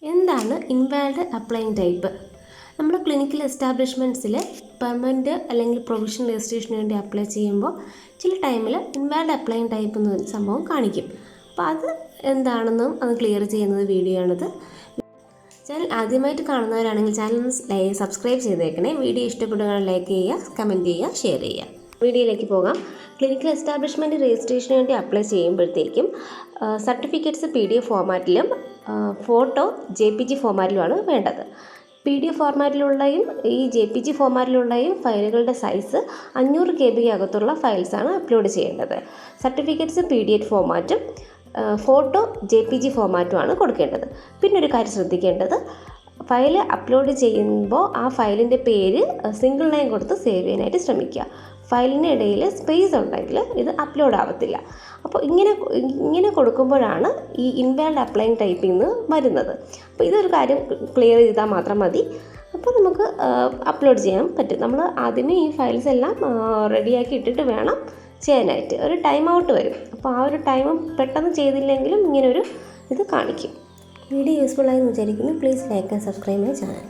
എന്താണ് invalid applying type? നമ്മുടെ clinical എസ്റ്റാബ്ലിഷ്മെൻറ്റ്സിൽ permanent അല്ലെങ്കിൽ പ്രൊവിഷണൽ രജിസ്ട്രേഷന് വേണ്ടി അപ്ലൈ ചെയ്യുമ്പോൾ ചില ടൈമിൽ ഇൻവാലിഡ് അപ്ലൈയിങ് ടൈപ്പ് എന്നൊരു സംഭവം കാണിക്കും. അപ്പോൾ അത് എന്താണെന്നും അത് ക്ലിയർ ചെയ്യുന്നത് വീഡിയോ ആണിത്. ചാനൽ ആദ്യമായിട്ട് കാണുന്നവരാണെങ്കിൽ ചാനൽ ഒന്ന് സബ്സ്ക്രൈബ് ചെയ്തേക്കണേ. വീഡിയോ ഇഷ്ടപ്പെടുകയാണെങ്കിൽ ലൈക്ക് ചെയ്യുക, കമൻറ്റ് ചെയ്യുക, ഷെയർ ചെയ്യുക. വീഡിയോയിലേക്ക് പോകാം. ക്ലിനിക്കൽ എസ്റ്റാബ്ലിഷ്മെൻറ്റ് രജിസ്ട്രേഷന് വേണ്ടി അപ്ലൈ ചെയ്യുമ്പോഴത്തേക്കും സർട്ടിഫിക്കറ്റ്സ് PDF ഫോർമാറ്റിലും ഫോട്ടോ JPG ഫോർമാറ്റിലുമാണ് വേണ്ടത്. PDF ഫോർമാറ്റിലുള്ളയും ഈ JPG ഫോർമാറ്റിലുള്ളയും ഫയലുകളുടെ സൈസ് 500 KB അകത്തുള്ള ഫയൽസാണ് അപ്ലോഡ് ചെയ്യേണ്ടത്. സർട്ടിഫിക്കറ്റ്സ് PDF ഫോർമാറ്റും ഫോട്ടോ JPG ഫോർമാറ്റുമാണ് കൊടുക്കേണ്ടത്. പിന്നെ ഒരു കാര്യം ശ്രദ്ധിക്കേണ്ടത്, ഫയൽ അപ്ലോഡ് ചെയ്യുമ്പോൾ ആ ഫയലിൻ്റെ പേര് സിംഗിൾ ലൈൻ കൊടുത്ത് സേവ് ചെയ്യാനായിട്ട് ശ്രമിക്കുക. ഫയലിന് ഇടയിൽ സ്പേസ് ഉണ്ടെങ്കിൽ ഇത് അപ്ലോഡ് ആവത്തില്ല. അപ്പോൾ ഇങ്ങനെ കൊടുക്കുമ്പോഴാണ് ഈ ഇൻവാലിഡ് അപ്ലൈയിങ് ടൈപ്പിൽ നിന്ന് വരുന്നത്. അപ്പോൾ ഇതൊരു കാര്യം ക്ലിയർ ചെയ്താൽ മാത്രം മതി. അപ്പോൾ നമുക്ക് അപ്ലോഡ് ചെയ്യാൻ പറ്റും. നമ്മൾ ആദ്യമേ ഈ ഫയൽസ് എല്ലാം റെഡിയാക്കി ഇട്ടിട്ട് വേണം ചെയ്യാനായിട്ട്. ഒരു ടൈം ഔട്ട് വരും. അപ്പോൾ ആ ഒരു ടൈം പെട്ടെന്ന് ചെയ്തില്ലെങ്കിലും ഇങ്ങനൊരു ഇത് കാണിക്കും. വീഡിയോ യൂസ്ഫുൾ ആയി എന്ന് വിചാരിക്കുന്നു. Please like and subscribe my channel.